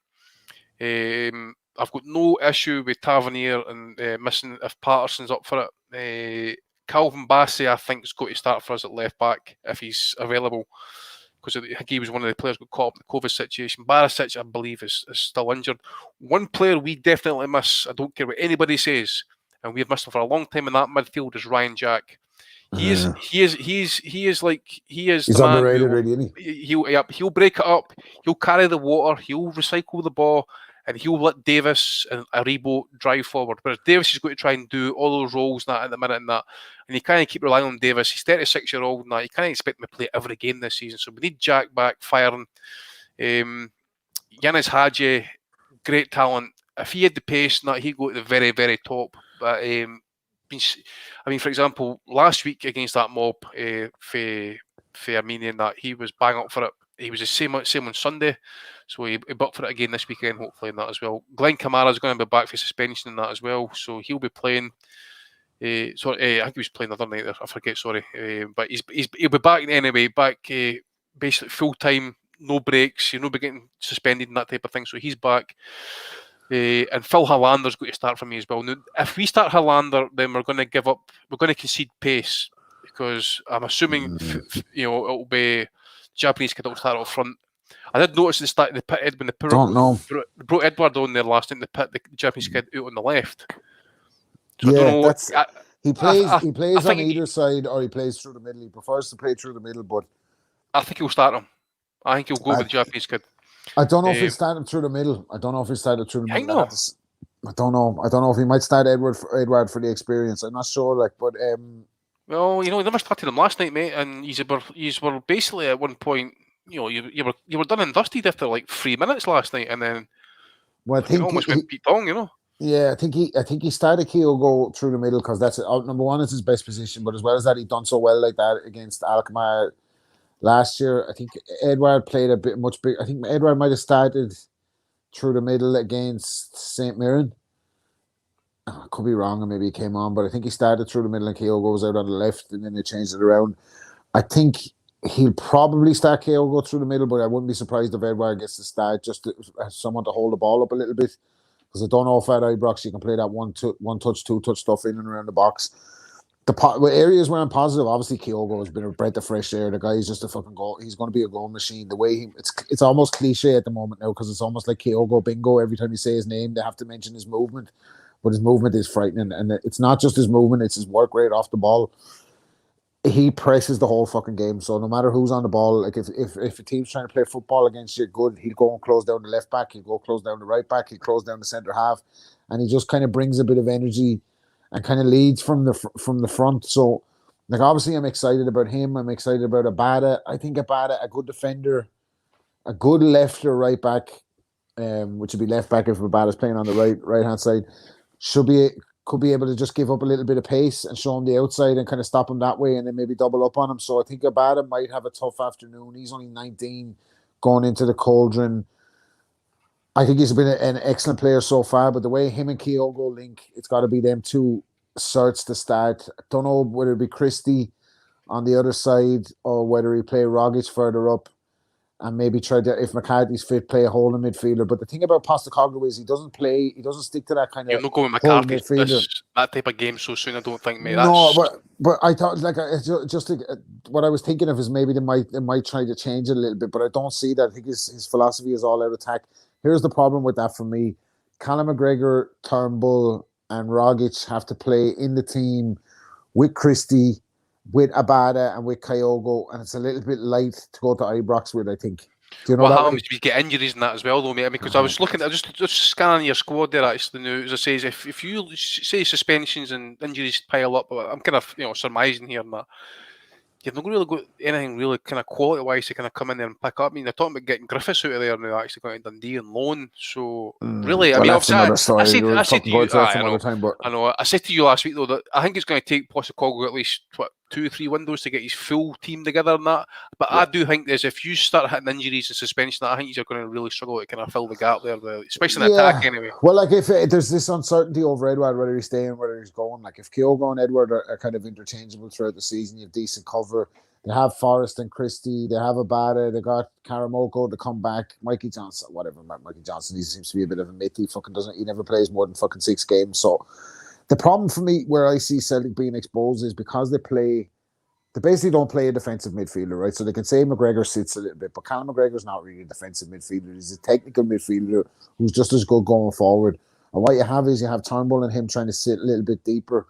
I've got no issue with Tavernier and missing if Patterson's up for it. Calvin Bassey, I think, is going to start for us at left back if he's available, because I think he was one of the players who got caught up in the COVID situation. Barisic, I believe, is still injured. One player we definitely miss, I don't care what anybody says, and we've missed him for a long time in that midfield, is Ryan Jack. He's the man underrated, who really, isn't he'll break it up, he'll carry the water, he'll recycle the ball, and he'll let Davis and Aribo drive forward. Whereas Davis is going to try and do all those roles at the minute and that, and you can't keep relying on Davis. He's 36-year-old and that. You can't expect him to play every game this season. So we need Jack back firing. Yanis Hadji, great talent. If he had the pace, he'd go to the very, very top. But for example, last week against that mob for Armenian, that he was bang up for it. He was the same on Sunday, so he booked for it again this weekend, hopefully, in that as well. Glenn Kamara's going to be back for suspension in that as well, so he'll be playing. I think he was playing the other night there, I forget, sorry. But he'll be back anyway, basically full time, no breaks, be getting suspended and that type of thing, so he's back. And Phil Hollander's going to start for me as well. Now, if we start Hollander, then we're going to give up, we're going to concede pace, because I'm assuming it'll be Japanese kid will start up front. I did notice the start of the pit when they brought Edward on there last night. They put the Japanese kid out on the left. So I don't know. He plays on either side, or he plays through the middle. He prefers to play through the middle, but I think he'll start him. I think he'll go with the Japanese kid. I don't know if he'll start him through the middle. I don't know if he might start Edward for the experience. I'm not sure, but well, he never started him last night, mate, and you were basically at one point, you were done and dusted after 3 minutes last night, and then I think almost went Pete Tong, Yeah, I think he started Kyogo through the middle because that's number one, it's his best position, but as well as that, he done so well like that against Alkmaar last year. I think Edward played a bit much big. I think Edward might have started through the middle against St. Mirren. I could be wrong, and maybe he came on, but I think he started through the middle and Kyogo was out on the left, and then they changed it around. I think he'll probably start Kyogo through the middle, but I wouldn't be surprised if Edward gets to start just to have someone to hold the ball up a little bit. Because I don't know if at Ibrox you can play that one touch, two touch stuff in and around the box. The areas where I'm positive, obviously Kyogo has been a breath of fresh air. The guy is just a fucking goal. He's going to be a goal machine. The way it's almost cliche at the moment now, because it's almost like Kyogo bingo. Every time you say his name, they have to mention his movement. But his movement is frightening, and it's not just his movement; it's his work rate off the ball. He presses the whole fucking game. So no matter who's on the ball, like if a team's trying to play football against you, good, he'll go and close down the left back, he'll go close down the right back, he'll close down the centre half, and he just kind of brings a bit of energy and kind of leads from the front. So, obviously, I'm excited about him. I'm excited about Abada. I think Abada, a good defender, a good left or right back, which would be left back if Abada's playing on the right hand side, could be able to just give up a little bit of pace and show him the outside and kind of stop him that way, and then maybe double up on him. So I think Abada might have a tough afternoon. He's only 19 going into the cauldron. I think he's been an excellent player so far, but the way him and Kyogo link, it's got to be them two certs to start. I don't know whether it be Christie on the other side or whether he play Rogic further up and maybe try to, if McCarthy's fit, play a holding midfielder. But the thing about Postecoglou is he doesn't stick to that kind of. You're not going with McCarthy that type of game so soon, I don't think, mate. No, but I thought what I was thinking of is maybe they might try to change it a little bit, but I don't see that. I think his philosophy is all out attack. Here's the problem with that for me. Callum McGregor, Turnbull, and Rogic have to play in the team with Christie, with Abada, and with Kyogo, and it's a little bit light to go to Ibrox with, I think. Do you know what that happens if you get injuries and that as well, though, mate? I mean, because I was looking, just scanning your squad there, actually, now, as I say, if you say suspensions and injuries pile up, I'm kind of surmising here and that. you've not really got anything really kind of quality-wise to kind of come in there and pick up. I mean, they're talking about getting Griffiths out of there now, actually going to Dundee on loan. So really, I Well, mean, that's obviously, another story. I We'll said to fucking go you, into that I some other know, time, but I know. I said to you last week though that I think it's going to take Postecoglou at least 2 or 3 windows to get his full team together and that. But I do think there's if you start hitting injuries and suspension, I think you're going to really struggle to kind of fill the gap there, especially in attack anyway. Well, like if there's this uncertainty over Edward, whether he's staying, whether he's going, like if Kyogo and Edward are kind of interchangeable throughout the season, you have decent cover. They have Forrest and Christie. They have Abada. They got Karamoko to come back. Mikey Johnson, whatever. Mikey Johnson, he seems to be a bit of a myth. He never plays more than fucking 6 games. So the problem for me where I see Celtic being exposed is because they basically don't play a defensive midfielder, right? So they can say McGregor sits a little bit, but Callum McGregor's not really a defensive midfielder. He's a technical midfielder who's just as good going forward. And what you have is you have Turnbull and him trying to sit a little bit deeper.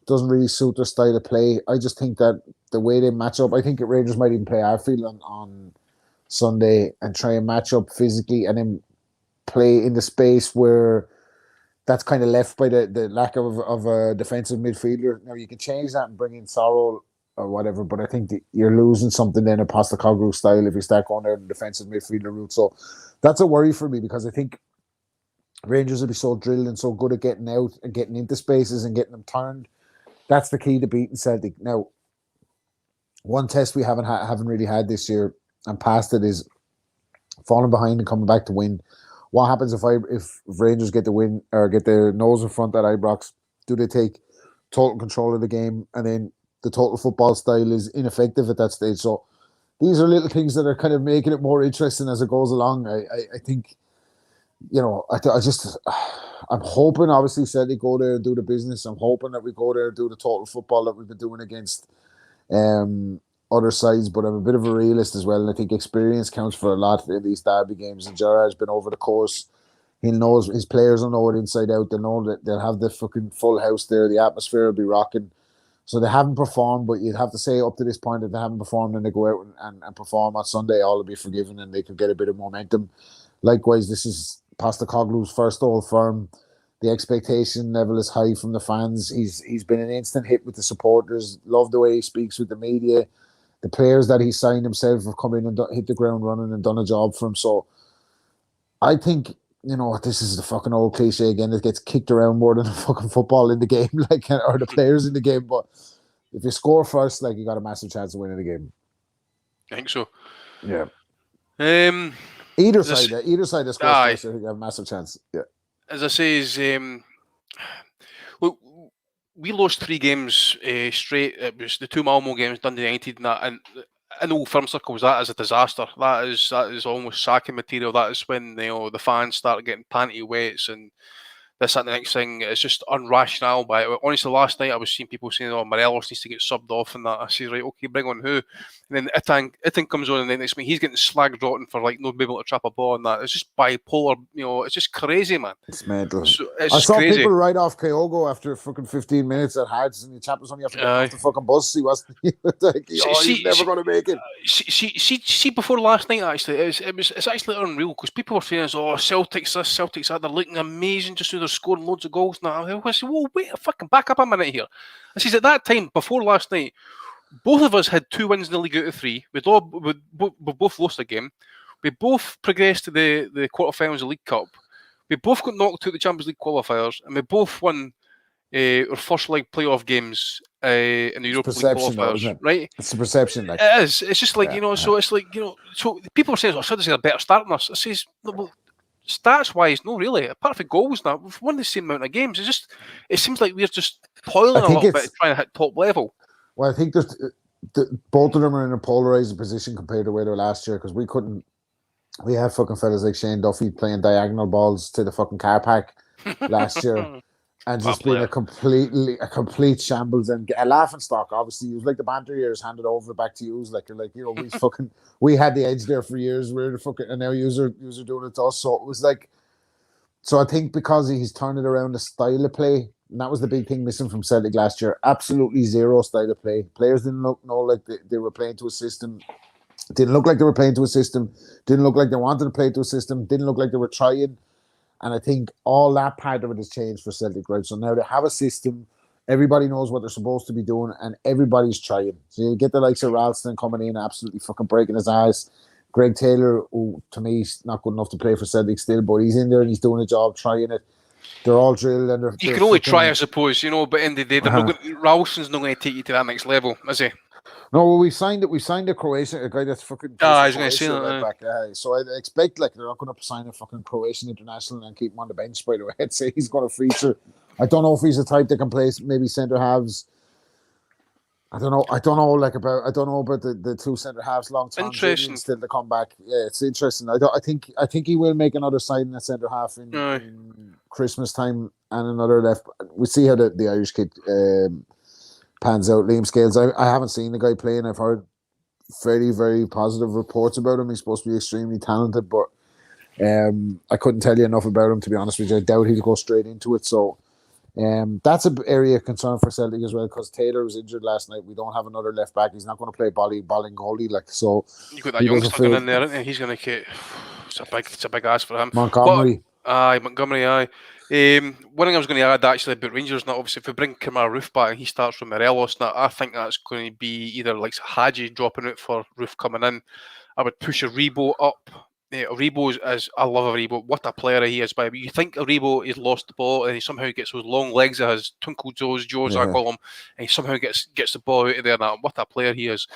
Doesn't really suit their style of play. I just think that the way they match up, I think Rangers might even play Arfield on Sunday and try and match up physically and then play in the space where that's kind of left by the lack of a defensive midfielder. Now, you can change that and bring in Sorrow or whatever, but I think that you're losing something then a Postecoglou style if you start going down the defensive midfielder route. So that's a worry for me because I think Rangers will be so drilled and so good at getting out and getting into spaces and getting them turned. That's the key to beating Celtic. Now, one test we haven't really had this year and past it is falling behind and coming back to win. What happens if Rangers get the win or get their nose in front at Ibrox? Do they take total control of the game and then the total football style is ineffective at that stage? So these are little things that are kind of making it more interesting as it goes along. I think, I'm hoping obviously Celtic go there and do the business. I'm hoping that we go there and do the total football that we've been doing against other sides, but I'm a bit of a realist as well, and I think experience counts for a lot in these derby games. And Gerrard's been over the course. He knows his players will know it inside out. They know that they'll have the fucking full house there. The atmosphere will be rocking. So they haven't performed, but you'd have to say up to this point that they haven't performed and they go out and perform on Sunday, all will be forgiven and they could get a bit of momentum. Likewise, this is Postecoglou's first Old Firm. The expectation level is high from the fans. He's been an instant hit with the supporters. Love the way he speaks with the media. The players that he signed himself have come in and hit the ground running and done a job for him. So I think, this is the fucking old cliche again. It gets kicked around more than the fucking football in the game, or the players in the game. But if you score first, you got a massive chance of winning the game. I think so. Yeah. Either side that scores first, I think you have a massive chance. Yeah. As I say, look, we lost 3 games straight. It was the 2 Malmo games, Dundee United, and that. And in Old Firm circles, that is a disaster. That is almost sacking material. That is when the fans start getting panty wets and this and the next thing. It's just unrational. But honestly, last night I was seeing people saying, "Oh, Morelos needs to get subbed off," and that. I say, right, okay, bring on who? And then Itang comes on, and then next week he's getting slagged rotten for not being able to trap a ball and that. It's just bipolar. It's just crazy, man. It's mental. So, I saw crazy. People write off Kyogo after fucking 15 minutes at Hearts, and the chap was only after getting off the fucking bus. He wasn't. He's never going to make it. See, before last night, actually, it's actually unreal because people were saying, "Oh, Celtics this, Celtics that. They're looking amazing just through they're scoring loads of goals now." I said, "Whoa, wait, fucking back up a minute here." I says at that time before last night, both of us had 2 wins in the league out of 3. We both lost a game. We both progressed to the quarterfinals of the League Cup. We both got knocked out the Champions League qualifiers, and we both won our first leg playoff games in the Europa League qualifiers, right? It's the perception, It is. It's just so it's so people are saying, "Oh, Celtics are better starting us." I says, no, well, stats wise, no, really. Apart from goals, now we've won the same amount of games. It seems like we're just toiling a little bit trying to hit top level. Well, I think there's both of them are in a polarizing position compared to where they were last year because we had fucking fellas like Shane Duffy playing diagonal balls to the fucking car park last year and just being a complete shambles and a laughing stock. Obviously, it was like the banter years handed over back to you. We had the edge there for years. We're the fucking, and now you're doing it to us. So it was so I think because he's turned it around the style of play, and that was the big thing missing from Celtic last year. Absolutely zero style of play. Players didn't know like they were playing to a system. Didn't look like they were playing to a system. Didn't look like they wanted to play to a system. Didn't look like they were trying. And I think all that part of it has changed for Celtic, right? So now they have a system. Everybody knows what they're supposed to be doing, and everybody's trying. So you get the likes of Ralston coming in, absolutely fucking breaking his ass. Greg Taylor, who to me is not good enough to play for Celtic still, but he's in there and he's doing a job, trying it. They're all drilled and You they're can only fucking, try, I suppose, but in the day, they're not going. Ralston's not going to take you to that next level, is he? No, well, we signed a Croatian, a guy that's fucking plays I for was going to say Croatia that. right back. So I expect like they're not going to sign a fucking Croatian international and keep him on the bench by the way. I'd say he's going to feature. I don't know if he's the type that can play maybe centre halves. I don't know about the two centre halves long term. Interesting. Still to come back. Yeah, it's interesting. I think he will make another side in the centre half in Christmas time and another left. We see how the Irish kid pans out. Liam Scales. I haven't seen the guy playing. I've heard very, very positive reports about him. He's supposed to be extremely talented, but I couldn't tell you enough about him, to be honest with you. I doubt he'd go straight into it. So that's an area of concern for Celtic as well, because Taylor was injured last night. We don't have another left back. He's not going to play balling goalie, so. You got that youngster going in there, isn't he? He's going to get. It's a big ask for him. Montgomery. Montgomery. One thing I was going to add actually about Rangers, now obviously if we bring Kemar Roof back and he starts from Morelos, now I think that's going to be either like Hadji dropping out for Roof coming in. I would push Aribo up. Aribo I love Aribo. What a player he is! But you think Aribo has lost the ball and he somehow gets those long legs of his Twinkle Joes, I call him, and he somehow gets the ball out of there. Now, what a player he is!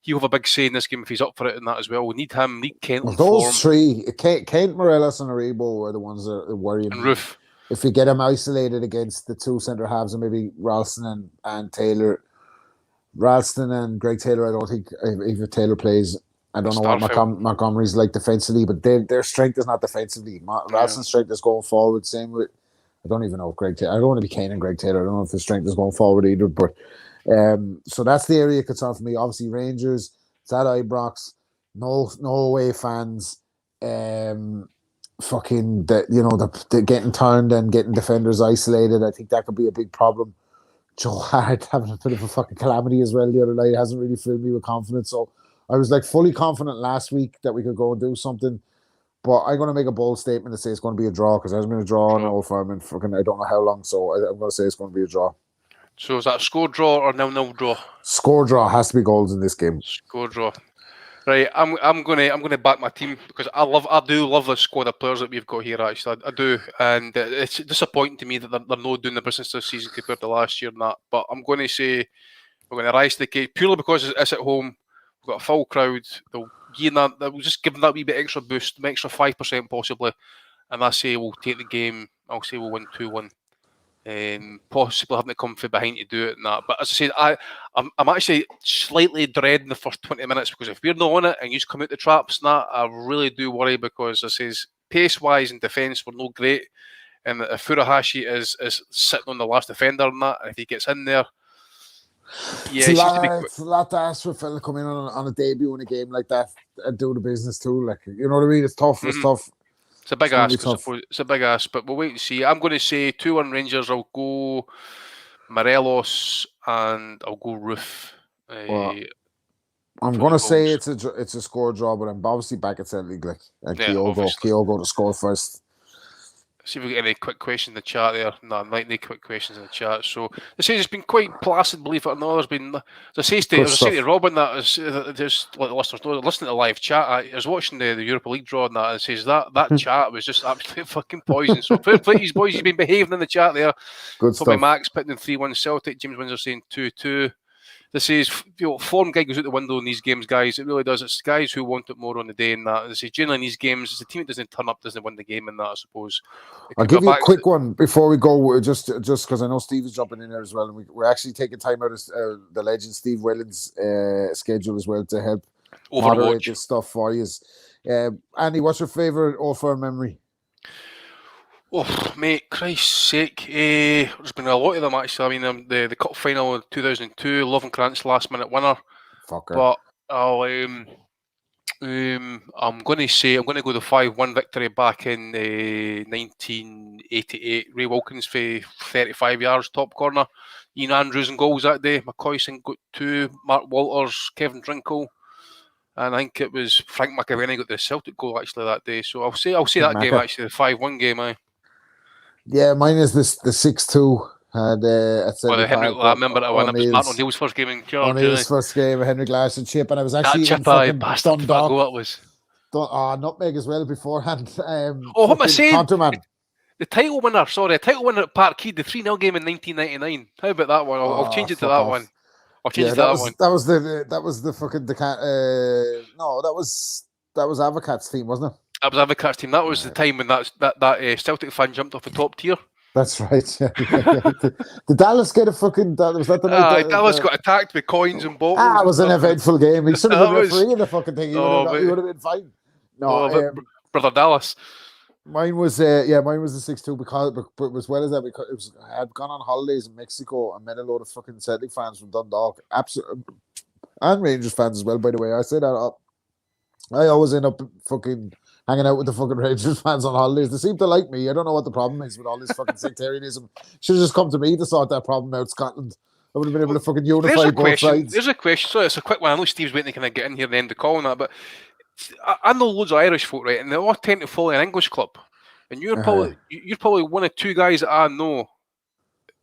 He'll have a big say in this game if he's up for it and that as well. We need him. Need Kent. Well, those three, Kent, Morelos, and Aribo are the ones that are worrying. And Roof. If you get him isolated against the two centre halves and maybe Ralston and Taylor, Ralston and Greg Taylor, I don't think if Taylor plays. I don't know what Montgomery's like defensively, but their strength is not defensively. Ralston's strength is going forward. Same with, I don't even know if Greg Taylor. I don't want to be Kane and Greg Taylor. I don't know if his strength is going forward either. But so that's the area of concern for me. Obviously, Rangers, it's at Ibrox, no away fans. Fucking the getting turned and getting defenders isolated. I think that could be a big problem. Joe Hart having a bit of a fucking calamity as well the other night hasn't really filled me with confidence. So I was like fully confident last week that we could go and do something, but I'm going to make a bold statement to say it's going to be a draw because there's been a draw on Old Firm and fucking I don't know how long. So I'm going to say it's going to be a draw. So is that a score draw or 0-0 draw? Score draw. Has to be goals in this game. Score draw. Right, I'm gonna back my team because I do love the squad of players that we've got here. Actually, I do, and it's disappointing to me that they're not doing the business this season compared to last year and that. But I'm going to say we're going to rise to the cake purely because it's at home. We've got a full crowd. They'll just give them that wee bit extra boost, an extra 5% possibly, and I say we'll take the game. I'll say we'll win 2-1. Possibly having to come from behind to do it and that. But as I said, I'm actually slightly dreading the first 20 minutes because if we're not on it and you just come out the traps and that, I really do worry because as I says, pace-wise and defence we're not great. And if Furuhashi is sitting on the last defender and that, and if he gets in there, yeah, it's a lot to ask for a fella coming in on a debut in a game like that and do the business too. Like, you know what I mean? It's tough. It's tough. It's a big ask, I suppose. It's a big ask, but we'll wait and see. I'm going to say 2-1 Rangers. I'll go Morelos and I'll go Roof. I'm going to say it's a score draw, but I'm obviously back at Celtic. Kyogo to score first. See if we get any quick questions in the chat there. No, not any quick questions in the chat. So it says it's been quite placid, believe it or not. There's been, as I say to Robin, that is just let the listeners know, listening to the live chat. I was watching the Europa League draw and that, and it says that chat was just absolute fucking poison. So please, boys, you've been behaving in the chat there. Good Tommy stuff. Max putting in 3-1 Celtic. James Windsor saying 2-2. This is form guy goes out the window in these games, guys. It really does. It's guys who want it more on the day and that. This is generally in these games, it's the team that doesn't turn up, doesn't win the game and that, I suppose. I'll give you a quick one before we go, just because I know Steve is jumping in there as well. And we're actually taking time out of the legend Steve Whelan's schedule as well to help moderate this stuff for you. Andy, what's your favourite Old Firm memory? Oh, mate, Christ's sake. There's been a lot of them, actually. I mean, the cup final in 2002, Lovenkrantz last-minute winner. Fucker. But I'm going to go the 5-1 victory back in 1988. Ray Wilkins for 35 yards, top corner. Ian Andrews in goals that day. McCoyson got 2. Mark Walters, Kevin Drinkle. And I think it was Frank McAvenny got the Celtic goal, actually, that day. So I'll say that game, actually, the 5-1 game, aye. Yeah, mine is the 6-2 And at Celtic Park I remember that one. That was Martin O'Neill's O'Neill's first game in charge. first game, Henrik Larsson chip, and I was That actually chip, in fucking bastard, Dundalk. what it was. Nutmeg as well beforehand. What am I saying? Counterman. The title winner at Parkhead, the 3-0 game in 1999. How about that one? I'll change it to that one. I'll change it to that one. That was the fucking no, that was Avocat's team, wasn't it? That was Avocat's team. That was the time when that Celtic fan jumped off the top tier. That's right. Yeah. Did Dallas get a fucking? Was that the night? Dallas got attacked with coins and bottles. It was an eventful game. He should have been refereeing the fucking thing. He would have been fine. Brother Dallas. Mine was the 6-2 because, but as well as that, because I had gone on holidays in Mexico and met a load of fucking Celtic fans from Dundalk, and Rangers fans as well. By the way, I say that I always end up fucking hanging out with the fucking Rangers fans on holidays. They seem to like me. I don't know what the problem is with all this fucking sectarianism. Should have just come to me to sort that problem out, Scotland. I would have been able to fucking unify both sides. There's a question. So it's a quick one. I know Steve's waiting to kind of get in here at the end of the call and that, but I know loads of Irish folk, right, and they all tend to follow an English club. And you're probably one of two guys that I know,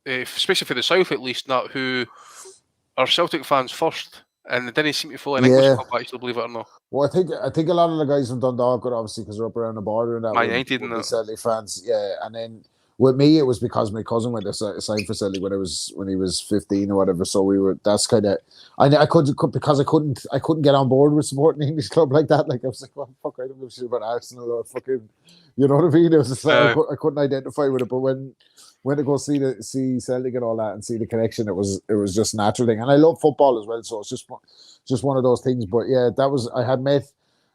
especially for the South at least, not who are Celtic fans first, and they didn't seem to follow an English club, actually, believe it or not. Well, I think a lot of the guys from Dundalk are obviously because they're up around the border and that. Man United and Celtic fans, yeah. And then with me, it was because my cousin went to sign for Celtic when he was 15 or whatever. So we were. That's kind of. I couldn't get on board with supporting an English club like that. Like I was like, well, fuck, I don't give a shit about Arsenal or fucking. You know what I mean? It was just like, I couldn't identify with it. But when to go see Celtic and all that and see the connection, it was just a natural thing. And I love football as well, so it's just one of those things. But yeah, I had met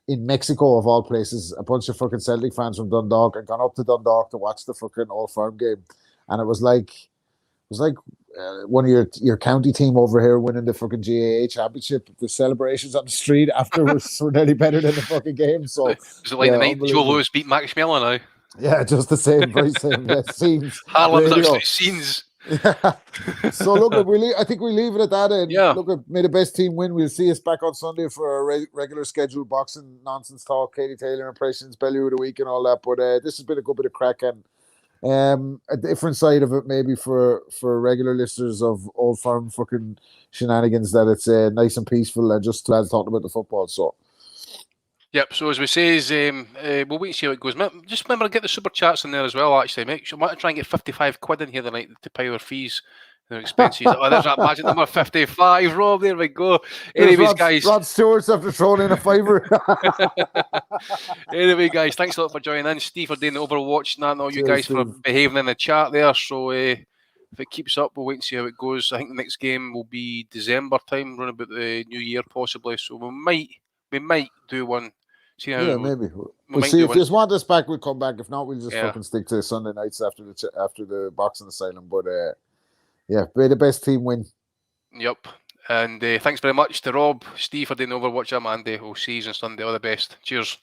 in Mexico of all places a bunch of fucking Celtic fans from Dundalk and gone up to Dundalk to watch the fucking Old Firm game, and it was like one of your county team over here winning the fucking GAA championship. The celebrations on the street afterwards were nearly better than the fucking game. So is it like the night Joe Lewis beat Max Miller now? Yeah, just the same, very same. Scenes. Harlem's actually scenes. Yeah. So look, I think we leave it at that. And look, may the best team win. We'll see us back on Sunday for a regular scheduled boxing nonsense talk, Katie Taylor impressions, Belly of the Week, and all that. But this has been a good bit of crack and a different side of it, maybe for regular listeners of Old Firm fucking shenanigans. That it's nice and peaceful and just lads talking about the football. So. Yep, so as we say, we'll wait and see how it goes. Just remember to get the super chats in there as well, actually. Make sure I want to try and get 55 quid in here tonight to pay our fees and our expenses. There's that magic number 55, Rob. There we go. Anyways, guys. Rod Stewart's after throwing in a fiver. Anyway, guys, thanks a lot for joining in. Steve for doing the Overwatch and all you guys for behaving in the chat there. So if it keeps up, we'll wait and see how it goes. I think the next game will be December time, around about the New Year possibly. So we might do one. Maybe. We'll see. If you want us back, we'll come back. If not, we'll just fucking stick to Sunday nights after the boxing asylum. But may the best team win. Yep. And thanks very much to Rob, Steve for doing Overwatch. I'm Andy. We'll see you on Sunday. All the best. Cheers.